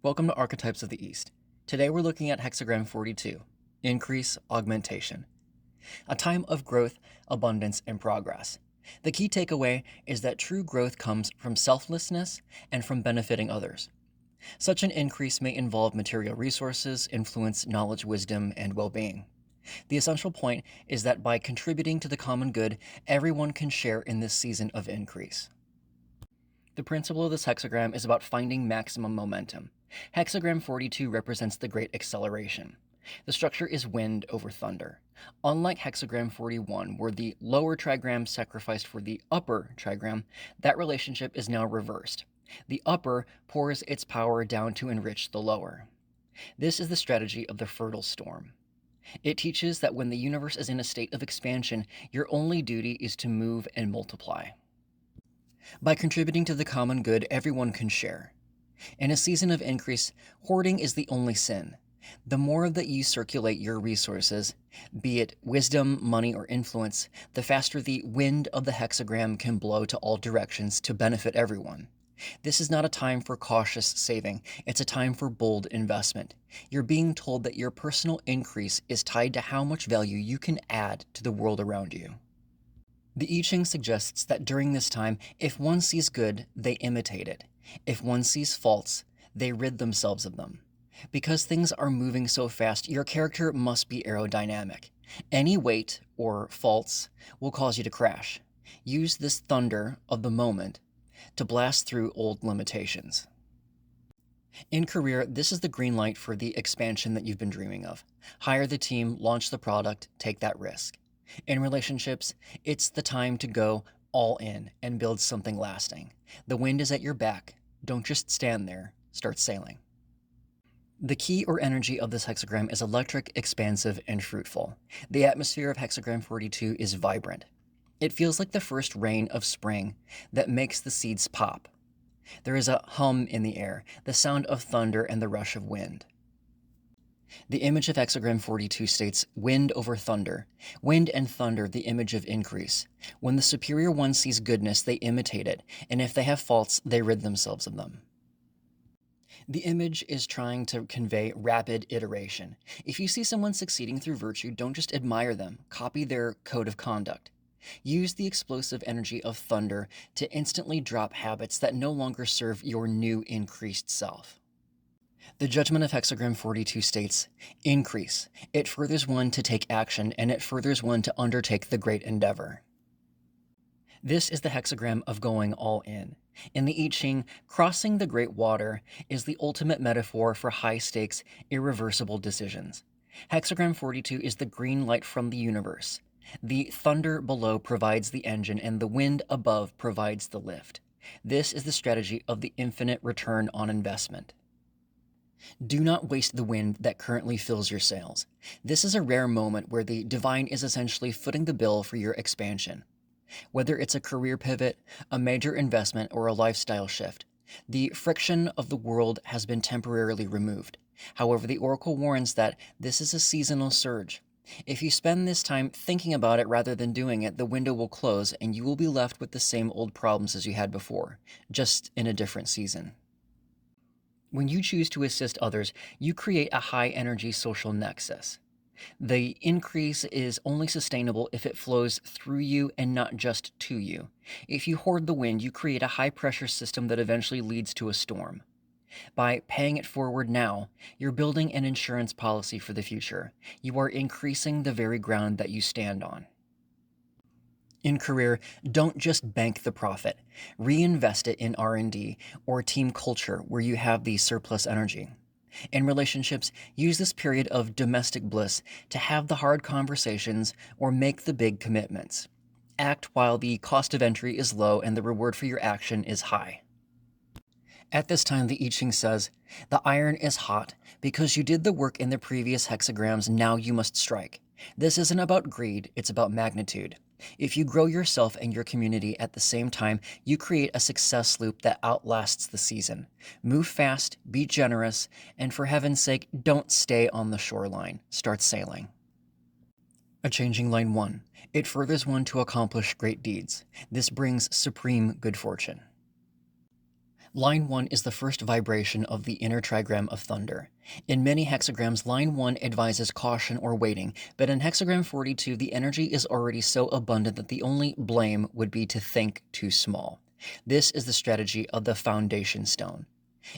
Welcome to Archetypes of the East. Today we're looking at Hexagram 42, Increase, Augmentation. A time of growth, abundance, and progress. The key takeaway is that true growth comes from selflessness and from benefiting others. Such an increase may involve material resources, influence, knowledge, wisdom, and well-being. The essential point is that by contributing to the common good, everyone can share in this season of increase. The principle of this hexagram is about finding maximum momentum. Hexagram 42 represents the great acceleration. The structure is wind over thunder. Unlike hexagram 41, where the lower trigram sacrificed for the upper trigram, that relationship is now reversed. The upper pours its power down to enrich the lower. This is the strategy of the fertile storm. It teaches that when the universe is in a state of expansion, your only duty is to move and multiply. By contributing to the common good, everyone can share. In a season of increase, hoarding is the only sin. The more that you circulate your resources, be it wisdom, money, or influence, the faster the wind of the hexagram can blow to all directions to benefit everyone. This is not a time for cautious saving, it's a time for bold investment. You're being told that your personal increase is tied to how much value you can add to the world around you. The I Ching suggests that during this time, if one sees good, they imitate it. If one sees faults, they rid themselves of them. Because things are moving so fast, your character must be aerodynamic. Any weight or faults will cause you to crash. Use this thunder of the moment to blast through old limitations. In career, this is the green light for the expansion that you've been dreaming of. Hire the team, launch the product, take that risk. In relationships, it's the time to go all in and build something lasting. The wind is at your back. Don't just stand there, start sailing. The key or energy of this hexagram is electric, expansive, and fruitful. The atmosphere of hexagram 42 is vibrant. It feels like the first rain of spring that makes the seeds pop. There is a hum in the air, the sound of thunder and the rush of wind. The image of hexagram 42 states wind over thunder. Wind and thunder, the image of increase. When the superior one sees goodness, they imitate it, and if they have faults, they rid themselves of them. The image is trying to convey rapid iteration. If you see someone succeeding through virtue, don't just admire them, copy their code of conduct. Use the explosive energy of thunder to instantly drop habits that no longer serve your new increased self. The judgment of hexagram 42 states, increase. It furthers one to take action, and it furthers one to undertake the great endeavor. This is the hexagram of going all in. In the I Ching, crossing the great water is the ultimate metaphor for high-stakes, irreversible decisions. Hexagram 42 is the green light from the universe. The thunder below provides the engine, and the wind above provides the lift. This is the strategy of the infinite return on investment. Do not waste the wind that currently fills your sails. This is a rare moment where the divine is essentially footing the bill for your expansion. Whether it's a career pivot, a major investment, or a lifestyle shift, the friction of the world has been temporarily removed. However, the oracle warns that this is a seasonal surge. If you spend this time thinking about it rather than doing it, the window will close and you will be left with the same old problems as you had before, just in a different season. When you choose to assist others, you create a high-energy social nexus. The increase is only sustainable if it flows through you and not just to you. If you hoard the wind, you create a high-pressure system that eventually leads to a storm. By paying it forward now, you're building an insurance policy for the future. You are increasing the very ground that you stand on. In career, don't just bank the profit. Reinvest it in R&D or team culture where you have the surplus energy. In relationships, use this period of domestic bliss to have the hard conversations or make the big commitments. Act while the cost of entry is low and the reward for your action is high. At this time, the I Ching says, the iron is hot. Because you did the work in the previous hexagrams, now you must strike. This isn't about greed, it's about magnitude. If you grow yourself and your community at the same time, you create a success loop that outlasts the season. Move fast, be generous, and for heaven's sake, don't stay on the shoreline. Start sailing. A changing line 1. It furthers one to accomplish great deeds. This brings supreme good fortune. Line 1 is the first vibration of the inner trigram of thunder. In many hexagrams, line 1 advises caution or waiting, but in hexagram 42, the energy is already so abundant that the only blame would be to think too small. This is the strategy of the foundation stone.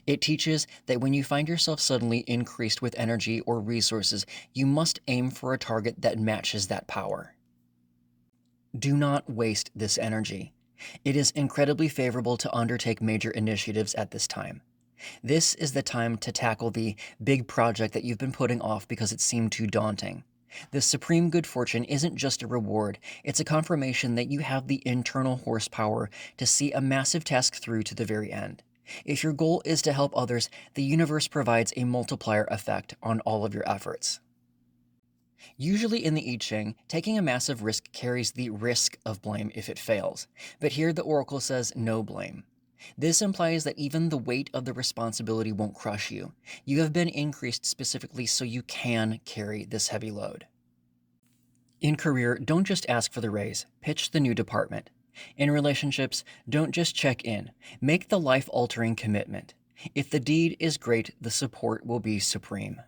It teaches that when you find yourself suddenly increased with energy or resources, you must aim for a target that matches that power. Do not waste this energy. It is incredibly favorable to undertake major initiatives at this time. This is the time to tackle the big project that you've been putting off because it seemed too daunting. This supreme good fortune isn't just a reward, it's a confirmation that you have the internal horsepower to see a massive task through to the very end. If your goal is to help others, the universe provides a multiplier effect on all of your efforts. Usually in the I Ching, taking a massive risk carries the risk of blame if it fails, but here the oracle says no blame. This implies that even the weight of the responsibility won't crush you. You have been increased specifically so you can carry this heavy load. In career, don't just ask for the raise, pitch the new department. In relationships, don't just check in, make the life-altering commitment. If the deed is great, the support will be supreme.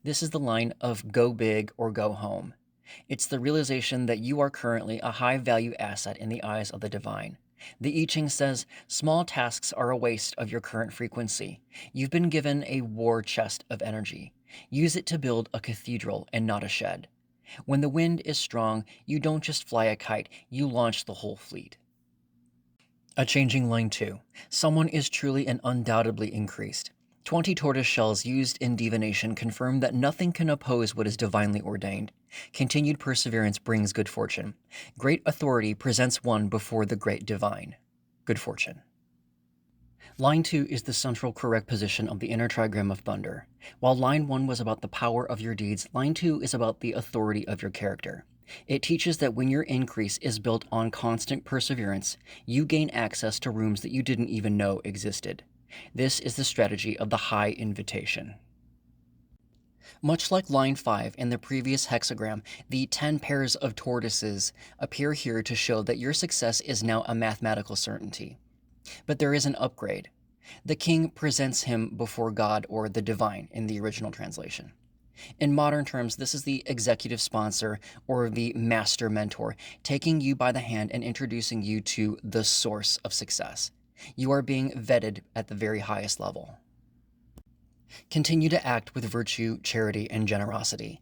This is the line of go big or go home. It's the realization that you are currently a high-value asset in the eyes of the divine. The I Ching says, small tasks are a waste of your current frequency. You've been given a war chest of energy. Use it to build a cathedral and not a shed. When the wind is strong, you don't just fly a kite, you launch the whole fleet. A changing line 2. Someone is truly and undoubtedly increased. 20 tortoise shells used in divination confirm that nothing can oppose what is divinely ordained. Continued perseverance brings good fortune. Great authority presents one before the great divine. Good fortune. Line 2 is the central correct position of the inner trigram of thunder. While line 1 was about the power of your deeds, line 2 is about the authority of your character. It teaches that when your increase is built on constant perseverance, you gain access to rooms that you didn't even know existed. This is the strategy of the high invitation. Much like line 5 in the previous hexagram, the 10 pairs of tortoises appear here to show that your success is now a mathematical certainty. But there is an upgrade. The king presents him before God, or the divine in the original translation. In modern terms, this is the executive sponsor or the master mentor, taking you by the hand and introducing you to the source of success. You are being vetted at the very highest level. Continue to act with virtue, charity, and generosity.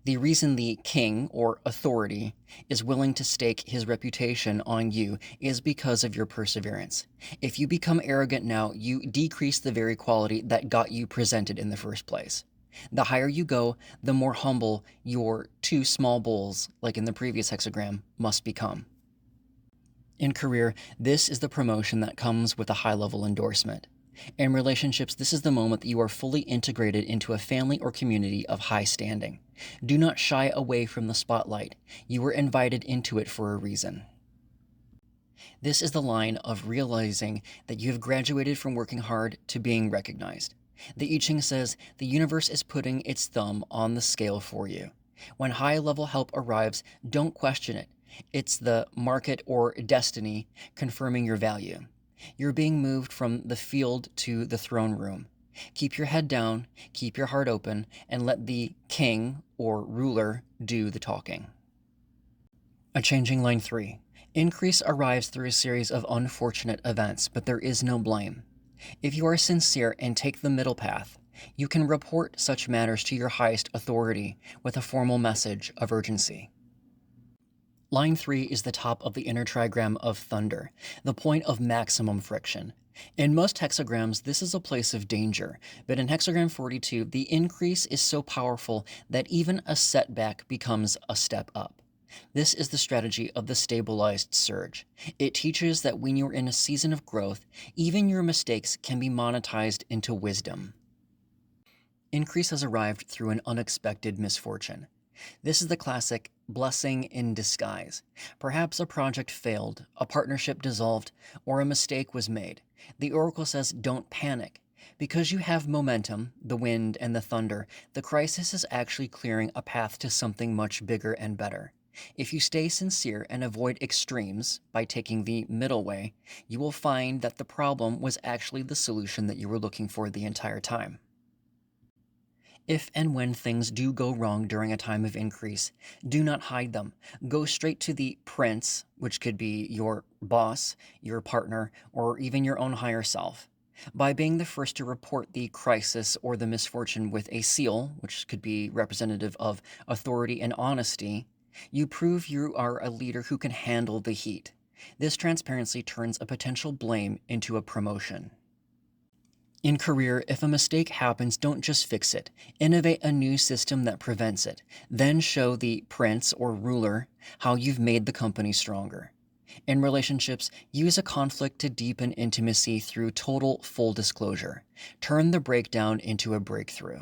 The reason the king, or authority, is willing to stake his reputation on you is because of your perseverance. If you become arrogant now, you decrease the very quality that got you presented in the first place. The higher you go, the more humble your two small bulls, like in the previous hexagram, must become. In career, this is the promotion that comes with a high-level endorsement. In relationships, this is the moment that you are fully integrated into a family or community of high standing. Do not shy away from the spotlight. You were invited into it for a reason. This is the line of realizing that you have graduated from working hard to being recognized. The I Ching says the universe is putting its thumb on the scale for you. When high-level help arrives, don't question it. It's the market or destiny confirming your value. You're being moved from the field to the throne room. Keep your head down, keep your heart open, and let the king or ruler do the talking. A changing line 3. Increase arrives through a series of unfortunate events, but there is no blame. If you are sincere and take the middle path, you can report such matters to your highest authority with a formal message of urgency. Line 3 is the top of the inner trigram of thunder, the point of maximum friction. In most hexagrams, this is a place of danger, but in hexagram 42, the increase is so powerful that even a setback becomes a step up. This is the strategy of the stabilized surge. It teaches that when you're in a season of growth, even your mistakes can be monetized into wisdom. Increase has arrived through an unexpected misfortune. This is the classic blessing in disguise. Perhaps a project failed, a partnership dissolved, or a mistake was made. The oracle says don't panic. Because you have momentum, the wind and the thunder, the crisis is actually clearing a path to something much bigger and better. If you stay sincere and avoid extremes by taking the middle way, you will find that the problem was actually the solution that you were looking for the entire time. If and when things do go wrong during a time of increase, do not hide them. Go straight to the prince, which could be your boss, your partner, or even your own higher self. By being the first to report the crisis or the misfortune with a seal, which could be representative of authority and honesty, you prove you are a leader who can handle the heat. This transparency turns a potential blame into a promotion. In career, if a mistake happens, don't just fix it. Innovate a new system that prevents it. Then show the prince or ruler how you've made the company stronger. In relationships, use a conflict to deepen intimacy through total full disclosure. Turn the breakdown into a breakthrough.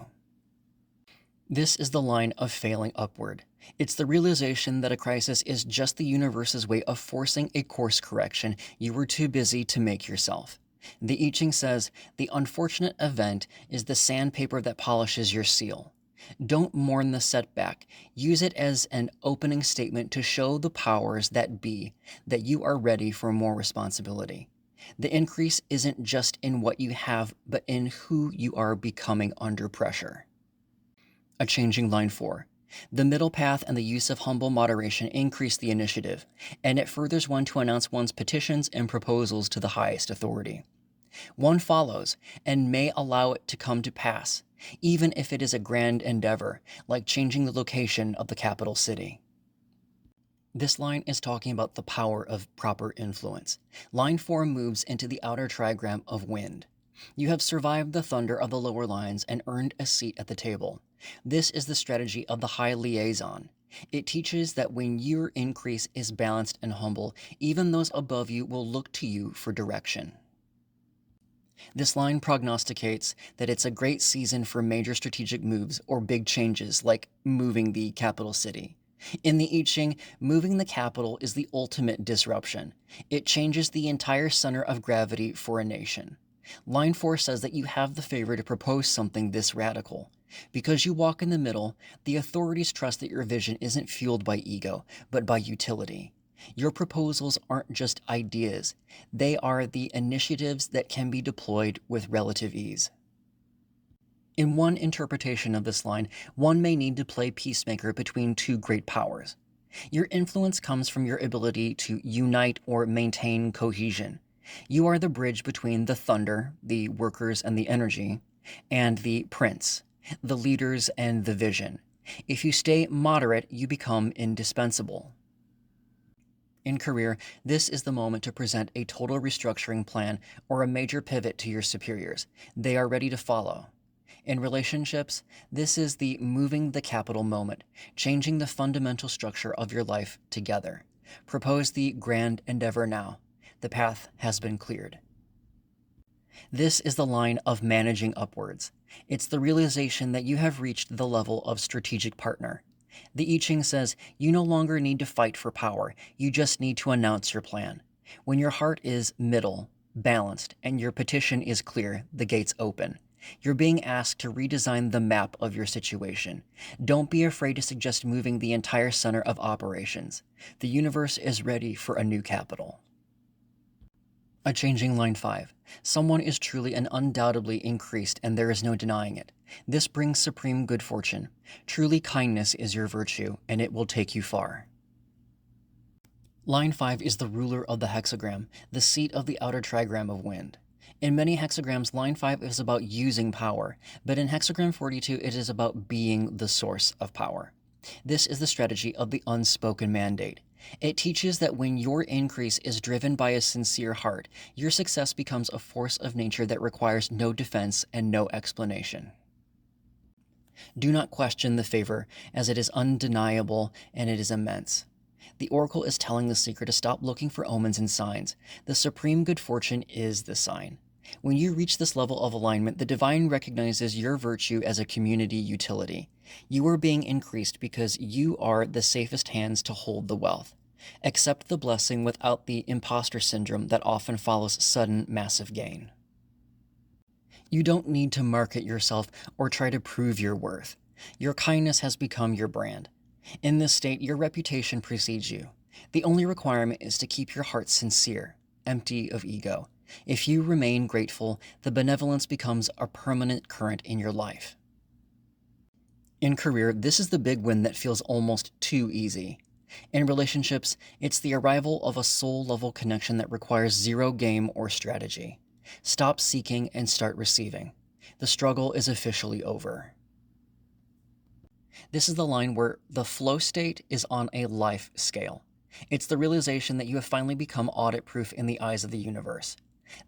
This is the line of failing upward. It's the realization that a crisis is just the universe's way of forcing a course correction you were too busy to make yourself. The I Ching says, the unfortunate event is the sandpaper that polishes your seal. Don't mourn the setback. Use it as an opening statement to show the powers that be that you are ready for more responsibility. The increase isn't just in what you have, but in who you are becoming under pressure. A changing line 4. The middle path and the use of humble moderation increase the initiative, and it furthers one to announce one's petitions and proposals to the highest authority. One follows and may allow it to come to pass, even if it is a grand endeavor, like changing the location of the capital city. This line is talking about the power of proper influence. Line 4 moves into the outer trigram of wind. You have survived the thunder of the lower lines and earned a seat at the table. This is the strategy of the high liaison. It teaches that when your increase is balanced and humble, even those above you will look to you for direction. This line prognosticates that it's a great season for major strategic moves or big changes like moving the capital city. In the I Ching, moving the capital is the ultimate disruption. It changes the entire center of gravity for a nation. Line 4 says that you have the favor to propose something this radical. Because you walk in the middle, the authorities trust that your vision isn't fueled by ego, but by utility. Your proposals aren't just ideas. They are the initiatives that can be deployed with relative ease. In one interpretation of this line, one may need to play peacemaker between two great powers. Your influence comes from your ability to unite or maintain cohesion. You are the bridge between the thunder, the workers and the energy, and the prince, the leaders and the vision. If you stay moderate, you become indispensable. In career, this is the moment to present a total restructuring plan or a major pivot to your superiors. They are ready to follow. In relationships, this is the moving the capital moment, changing the fundamental structure of your life together. Propose the grand endeavor now. The path has been cleared. This is the line of managing upwards. It's the realization that you have reached the level of strategic partner. The I Ching says you no longer need to fight for power, you just need to announce your plan. When your heart is middle, balanced, and your petition is clear, the gates open. You're being asked to redesign the map of your situation. Don't be afraid to suggest moving the entire center of operations. The universe is ready for a new capital. A changing line 5. Someone is truly and undoubtedly increased, and there is no denying it. This brings supreme good fortune. Truly kindness is your virtue, and it will take you far. Line 5 is the ruler of the hexagram, the seat of the outer trigram of wind. In many hexagrams, line 5 is about using power, but in hexagram 42, it is about being the source of power. This is the strategy of the unspoken mandate. It teaches that when your increase is driven by a sincere heart, your success becomes a force of nature that requires no defense and no explanation. Do not question the favor, as it is undeniable and it is immense. The oracle is telling the seeker to stop looking for omens and signs. The supreme good fortune is the sign. When you reach this level of alignment, the divine recognizes your virtue as a community utility. You are being increased because you are the safest hands to hold the wealth. Accept the blessing without the imposter syndrome that often follows sudden, massive gain. You don't need to market yourself or try to prove your worth. Your kindness has become your brand. In this state, your reputation precedes you. The only requirement is to keep your heart sincere, empty of ego. If you remain grateful, the benevolence becomes a permanent current in your life. In career, this is the big win that feels almost too easy. In relationships, it's the arrival of a soul-level connection that requires zero game or strategy. Stop seeking and start receiving. The struggle is officially over. This is the line where the flow state is on a life scale. It's the realization that you have finally become audit-proof in the eyes of the universe.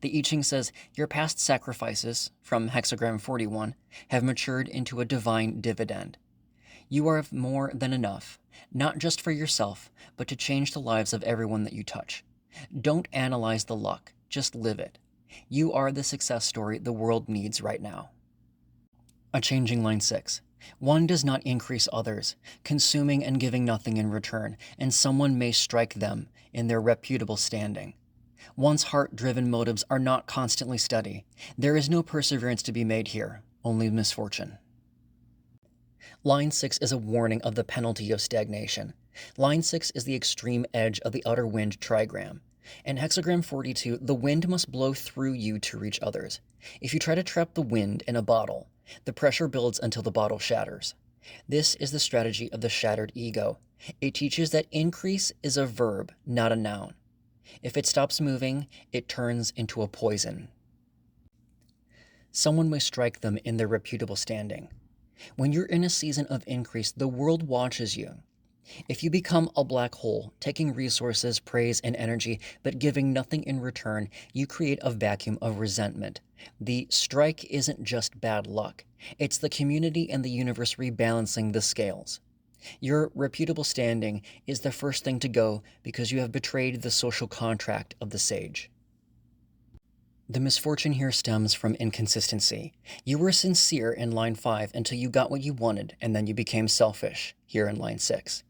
The I Ching says your past sacrifices, from Hexagram 41, have matured into a divine dividend. You are more than enough, not just for yourself, but to change the lives of everyone that you touch. Don't analyze the luck, just live it. You are the success story the world needs right now. A changing line 6. One does not increase others, consuming and giving nothing in return, and someone may strike them in their reputable standing. One's heart-driven motives are not constantly steady. There is no perseverance to be made here, only misfortune. Line 6 is a warning of the penalty of stagnation. Line 6 is the extreme edge of the outer wind trigram. In Hexagram 42, the wind must blow through you to reach others. If you try to trap the wind in a bottle, the pressure builds until the bottle shatters. This is the strategy of the shattered ego. It teaches that increase is a verb, not a noun. If it stops moving, it turns into a poison. Someone may strike them in their reputable standing. When you're in a season of increase, the world watches you. If you become a black hole, taking resources, praise, and energy, but giving nothing in return, you create a vacuum of resentment. The strike isn't just bad luck. It's the community and the universe rebalancing the scales. Your reputable standing is the first thing to go because you have betrayed the social contract of the sage. The misfortune here stems from inconsistency. You were sincere in line 5 until you got what you wanted, and then you became selfish, here in line 6.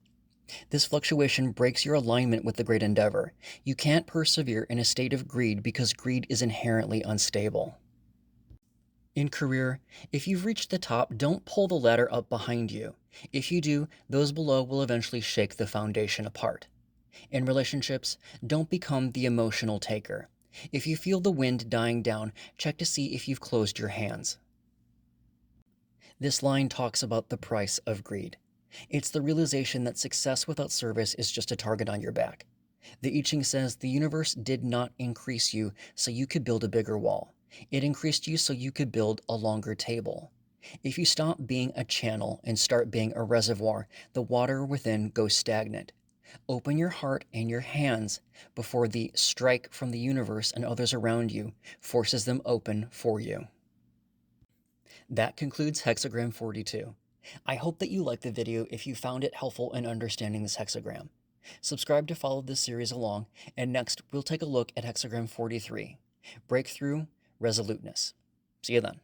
This fluctuation breaks your alignment with the great endeavor. You can't persevere in a state of greed because greed is inherently unstable. In career, if you've reached the top, don't pull the ladder up behind you. If you do, those below will eventually shake the foundation apart. In relationships, don't become the emotional taker. If you feel the wind dying down, check to see if you've closed your hands. This line talks about the price of greed. It's the realization that success without service is just a target on your back. The I Ching says the universe did not increase you so you could build a bigger wall. It increased you so you could build a longer table. If you stop being a channel and start being a reservoir, the water within goes stagnant. Open your heart and your hands before the strike from the universe and others around you forces them open for you. That concludes Hexagram 42. I hope that you liked the video if you found it helpful in understanding this hexagram. Subscribe to follow this series along, and next we'll take a look at Hexagram 43, Breakthrough Resoluteness. See you then.